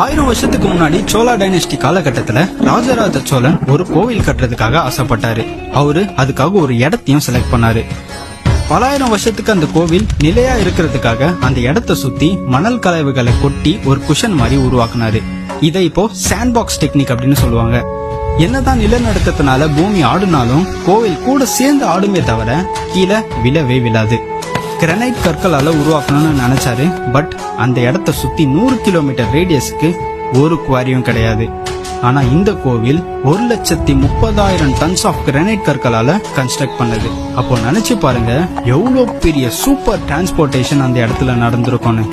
1000 வருஷத்துக்கு முன்னாடி சோழா டைனஸ்டி காலகட்டத்துல ராஜராஜ சோழன் ஒரு கோவில் கட்டுறதுக்காக ஆசைப்பட்டாரு. அவரு அதுக்காக ஒரு இடத்தையும் செலக்ட் பண்ணாரு. பலாயிரம் வருஷத்துக்கு அந்த கோவில் நிலையா இருக்கிறதுக்காக அந்த இடத்தை சுத்தி மணல் கலவைகளை கொட்டி ஒரு குஷன் மாதிரி உருவாக்குனாரு. இதை இப்போ சாண்ட் பாக்ஸ் டெக்னிக் அப்படின்னு சொல்லுவாங்க. என்னதான் நிலநடுக்கத்தினால பூமி ஆடுனாலும் கோவில் கூட சேர்ந்து ஆடுமே தவிர கீழே விழவே விழாது. கிரானைட் கற்களால உருவாக்கணும்னு நினைச்சாரு. பட் அந்த இடத்த சுத்தி 100 கிலோமீட்டர் ரேடியஸ்க்கு ஒரு குவாரியும் கிடையாது. ஆனா இந்த கோவில் 1,30,000 டன்ஸ் ஆஃப் கிரானைட் கற்களால கன்ஸ்ட்ரக்ட் பண்ணது. அப்போ நினைச்சு பாருங்க எவ்வளவு பெரிய சூப்பர் டிரான்ஸ்போர்டேஷன் அந்த இடத்துல நடந்திருக்கும்னு.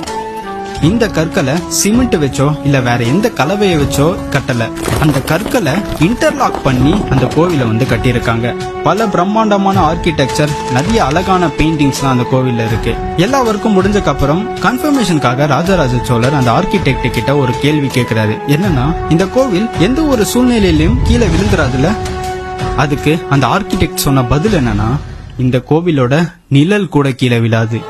இந்த கற்களை சிமெண்ட் வச்சோ இல்ல வேற எந்த கலவையை வச்சோ கட்டல. அந்த கற்களை இன்டர்லாக் பண்ணி அந்த கோவிலை கட்டியிருக்காங்க. பல பிரம்மாண்டமான ஆர்கிடெக்சர், நிறைய அழகான பெயிண்டிங்ஸ்லாம் அந்த கோவில்ல இருக்கு. எல்லா ஒர்க்கும் முடிஞ்சக்கு அப்புறம் கன்ஃபர்மேஷனுக்காக ராஜராஜ சோழர் அந்த ஆர்கிடெக்ட் கிட்ட ஒரு கேள்வி கேட்கிறாரு. என்னன்னா, இந்த கோவில் எந்த ஒரு சூழ்நிலையிலும் கீழே விழுந்துராதுல? அதுக்கு அந்த ஆர்கிடெக்ட் சொன்ன பதில் என்னன்னா, இந்த கோவிலோட நிழல் கூட கீழே விழாது.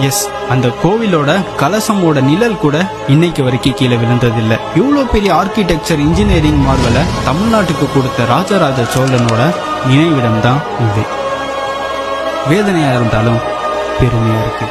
எஸ், அந்த கோவிலோட கலசமோட நிழல் கூட இன்னைக்கு வரைக்கும் கீழே விழுந்ததில்லை. இவ்வளோ பெரிய ஆர்கிடெக்சர் இன்ஜினியரிங் மார்வலை தமிழ்நாட்டுக்கு கொடுத்த ராஜராஜ சோழனோட நினைவிடம் தான் இது. வேதனையா இருந்தாலும் பெருமையா இருக்கு.